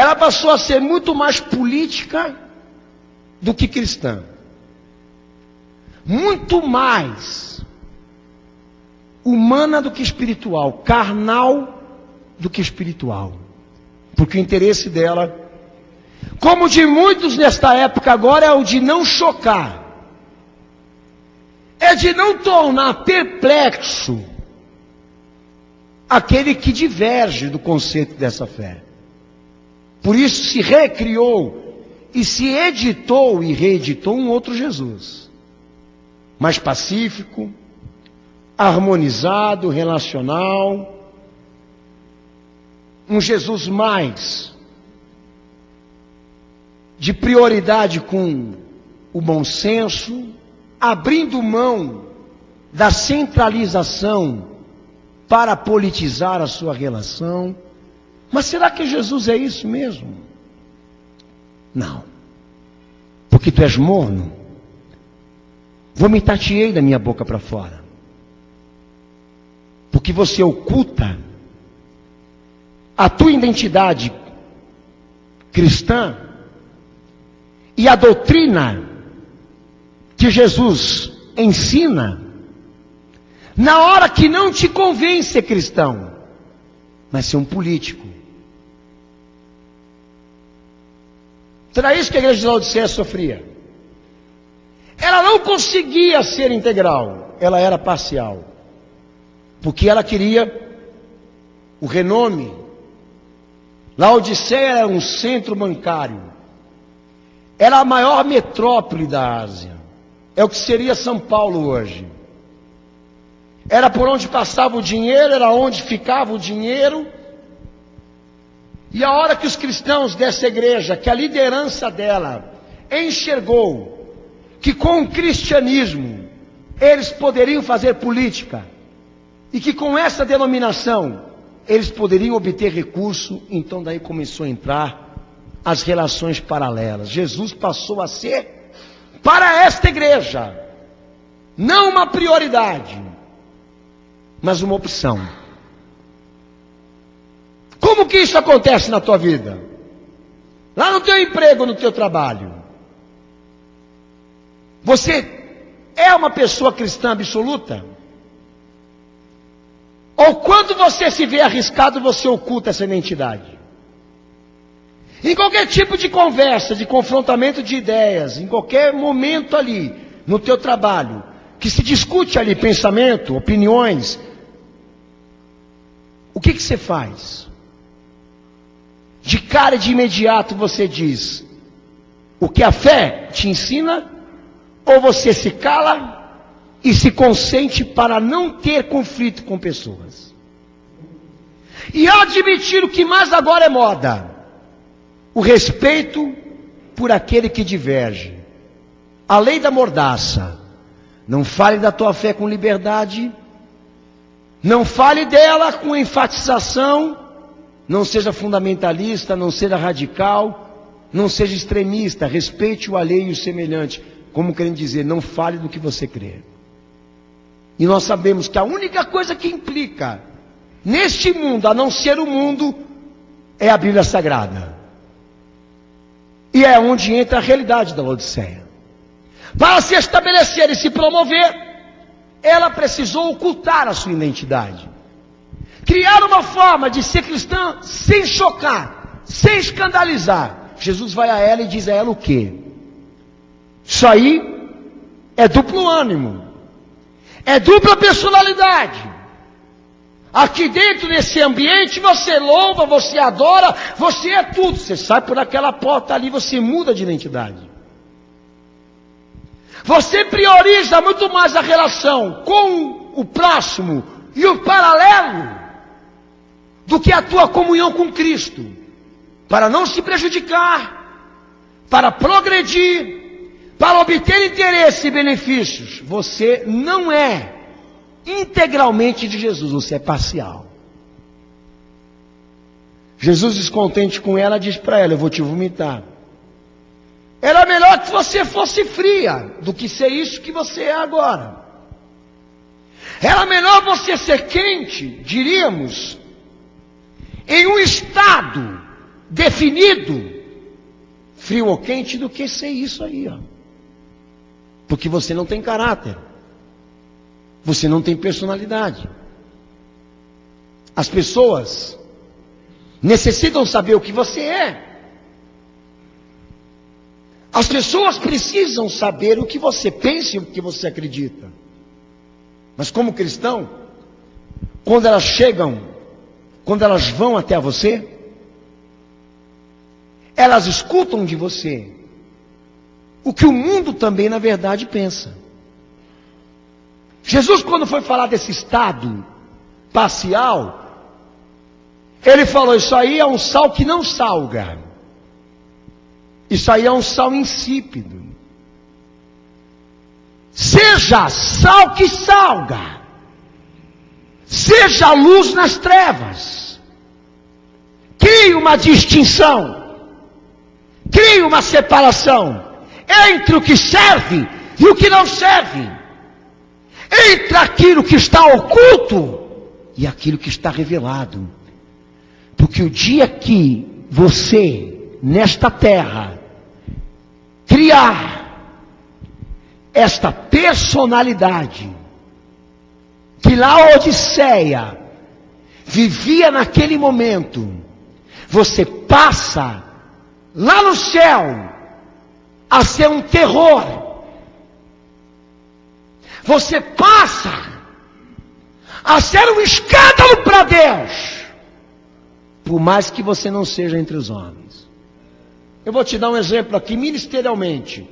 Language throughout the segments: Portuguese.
ela passou a ser muito mais política do que cristã. Muito mais humana do que espiritual, carnal do que espiritual. Porque o interesse dela, como de muitos nesta época agora, é o de não chocar. É de não tornar perplexo aquele que diverge do conceito dessa fé. Por isso se recriou e se editou e reeditou um outro Jesus. Mais pacífico, harmonizado, relacional. Um Jesus mais de prioridade com o bom senso, abrindo mão da centralização para politizar a sua relação. Mas será que Jesus é isso mesmo? Não. Porque tu és morno. Vomitar-te-ei da minha boca para fora. Porque você oculta a tua identidade cristã e a doutrina que Jesus ensina, na hora que não te convém ser cristão, mas ser um político. Será isso que a igreja de Laodiceia sofria? Ela não conseguia ser integral, ela era parcial, porque ela queria o renome. Laodiceia era um centro bancário, era a maior metrópole da Ásia, é o que seria São Paulo hoje. Era por onde passava o dinheiro, era onde ficava o dinheiro. E a hora que os cristãos dessa igreja, que a liderança dela enxergou que com o cristianismo eles poderiam fazer política, e que com essa denominação eles poderiam obter recurso, então daí começou a entrar as relações paralelas. Jesus passou a ser, para esta igreja, não uma prioridade, mas uma opção. Como que isso acontece na tua vida? Lá no teu emprego, no teu trabalho. Você é uma pessoa cristã absoluta? Ou quando você se vê arriscado, você oculta essa identidade? Em qualquer tipo de conversa, de confrontamento de ideias, em qualquer momento ali, no teu trabalho, que se discute ali pensamento, opiniões, o que você faz? De cara e de imediato você diz o que a fé te ensina, ou você se cala e se consente para não ter conflito com pessoas? E admitir o que mais agora é moda: o respeito por aquele que diverge. A lei da mordaça. Não fale da tua fé com liberdade, não fale dela com enfatização, não seja fundamentalista, não seja radical, não seja extremista, respeite o alheio e o semelhante, como querendo dizer, não fale do que você crê. E nós sabemos que a única coisa que implica neste mundo, a não ser o mundo, é a Bíblia Sagrada. E é onde entra a realidade da Laodiceia. Para se estabelecer e se promover, ela precisou ocultar a sua identidade. Criar uma forma de ser cristã sem chocar, sem escandalizar. Jesus vai a ela e diz a ela o quê? Isso aí é duplo ânimo, é dupla personalidade. Aqui dentro desse ambiente você louva, você adora, você é tudo. Você sai por aquela porta ali, você muda de identidade. Você prioriza muito mais a relação com o próximo e o paralelo do que a tua comunhão com Cristo, para não se prejudicar, para progredir, para obter interesse e benefícios. Você não é integralmente de Jesus, você é parcial. Jesus, descontente com ela, diz para ela: eu vou te vomitar. Era melhor que você fosse fria do que ser isso que você é agora. Era melhor você ser quente, diríamos, em um estado definido, frio ou quente, do que ser isso aí, ó. Porque você não tem caráter. Você não tem personalidade. As pessoas necessitam saber o que você é. As pessoas precisam saber o que você pensa e o que você acredita. Mas como cristão, quando elas chegam, quando elas vão até você, elas escutam de você o que o mundo também na verdade pensa. Jesus, quando foi falar desse estado parcial, ele falou: isso aí é um sal que não salga. Isso aí é um sal insípido. Seja sal que salga. Seja luz nas trevas. Crie uma distinção. Crie uma separação entre o que serve e o que não serve. Entre aquilo que está oculto e aquilo que está revelado. Porque o dia que você, nesta terra, criar esta personalidade que Laodiceia vivia naquele momento, você passa lá no céu a ser um terror. Você passa a ser um escândalo para Deus, por mais que você não seja entre os homens. Eu vou te dar um exemplo aqui, ministerialmente.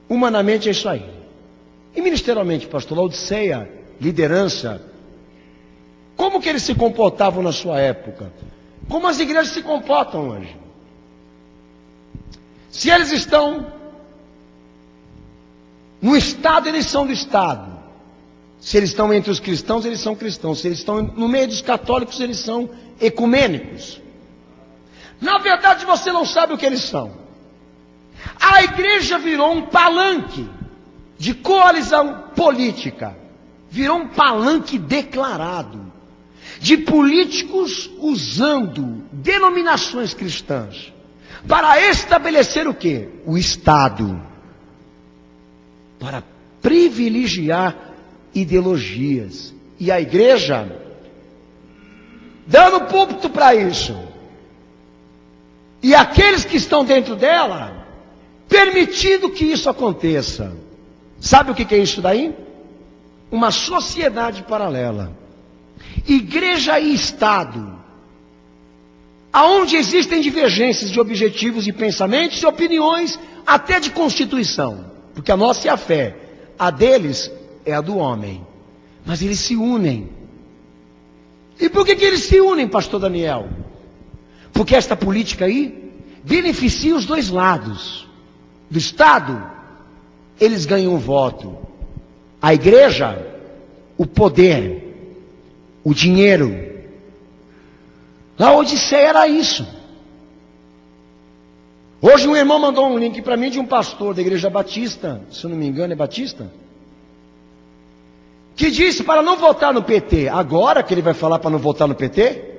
Humanamente é isso aí. E ministerialmente, pastor, Laodiceia, liderança, como que eles se comportavam na sua época? Como as igrejas se comportam hoje? Se eles estão no Estado, eles são do Estado. Se eles estão entre os cristãos, eles são cristãos. Se eles estão no meio dos católicos, eles são ecumênicos. Na verdade, você não sabe o que eles são. A igreja virou um palanque de coalizão política. Virou um palanque declarado de políticos usando denominações cristãs para estabelecer o quê? O Estado. Para privilegiar ideologias. E a igreja dando púlpito para isso. E aqueles que estão dentro dela permitindo que isso aconteça. Sabe o que é isso daí? Uma sociedade paralela. Igreja e Estado, aonde existem divergências de objetivos e pensamentos e opiniões, até de constituição. Porque a nossa é a fé, a deles é a do homem. Mas eles se unem. E por que eles se unem, pastor Daniel? Porque esta política aí beneficia os dois lados. Do Estado, eles ganham o voto. A igreja, o poder, o dinheiro. Laodiceia era isso. Hoje um irmão mandou um link para mim de um pastor da igreja batista, se eu não me engano é batista, que disse para não votar no PT. Agora que ele vai falar para não votar no PT?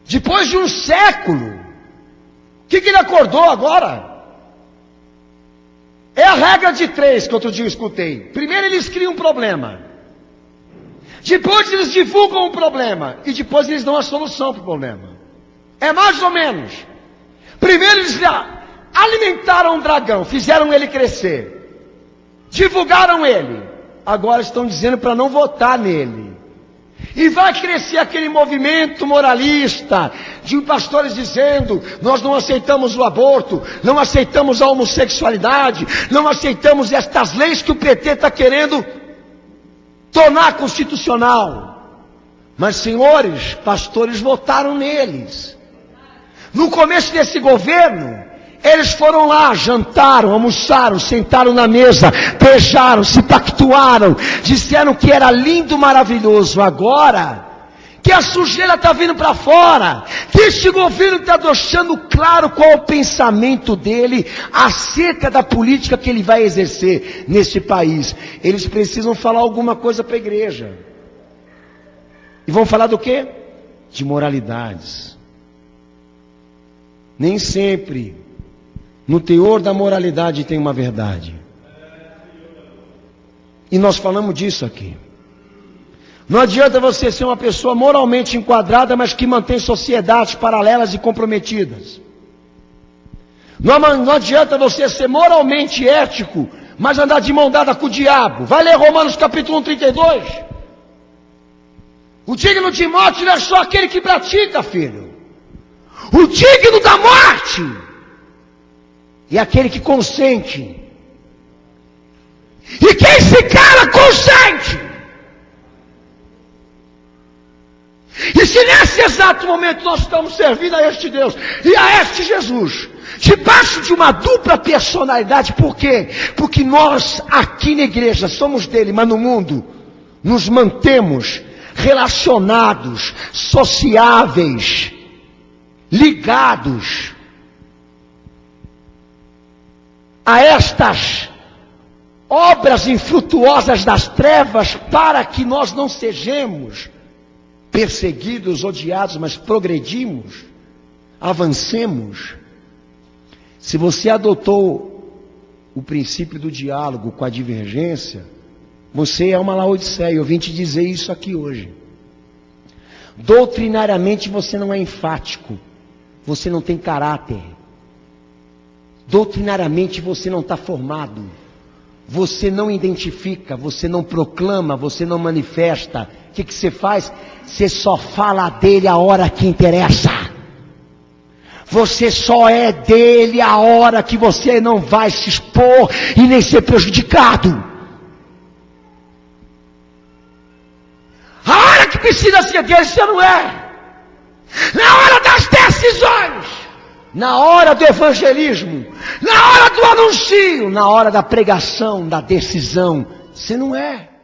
Depois de um século, o que ele acordou agora? É a regra de 3 que outro dia eu escutei. Primeiro eles criam um problema. Depois eles divulgam um problema. E depois eles dão a solução para o problema. É mais ou menos. Primeiro eles alimentaram um dragão, fizeram ele crescer. Divulgaram ele. Agora estão dizendo para não votar nele. E vai crescer aquele movimento moralista, de pastores dizendo, nós não aceitamos o aborto, não aceitamos a homossexualidade, não aceitamos estas leis que o PT está querendo tornar constitucional. Mas senhores, pastores votaram neles. No começo desse governo, eles foram lá, jantaram, almoçaram, sentaram na mesa, beijaram, se pactuaram, disseram que era lindo, maravilhoso. Agora, que a sujeira está vindo para fora, que este governo está deixando claro qual é o pensamento dele acerca da política que ele vai exercer neste país. Eles precisam falar alguma coisa para a igreja. E vão falar do quê? de moralidades. Nem sempre no teor da moralidade tem uma verdade. E nós falamos disso aqui. Não adianta você ser uma pessoa moralmente enquadrada, mas que mantém sociedades paralelas e comprometidas. Não adianta você ser moralmente ético, mas andar de mão dada com o diabo. Vai ler Romanos capítulo 1, 32. O digno de morte não é só aquele que pratica, filho. O digno da morte é aquele que consente. E quem se cala consente. E se nesse exato momento nós estamos servindo a este Deus e a este Jesus, debaixo de uma dupla personalidade, por quê? Porque nós aqui na igreja somos dele, mas no mundo nos mantemos relacionados, sociáveis, ligados a estas obras infrutuosas das trevas, para que nós não sejamos perseguidos, odiados, mas progredimos, avancemos. Se você adotou o princípio do diálogo com a divergência, você é uma Laodiceia. Eu vim te dizer isso aqui hoje. Doutrinariamente você não é enfático, você não tem caráter. Doutrinariamente você não está formado, você não identifica, você não proclama, você não manifesta. O que você faz? Você só fala dele a hora que interessa. Você só é dele a hora que você não vai se expor e nem ser prejudicado. A hora que precisa ser dele, você não é. Na hora das decisões, na hora do evangelismo, na hora do anúncio, na hora da pregação, da decisão, você não é.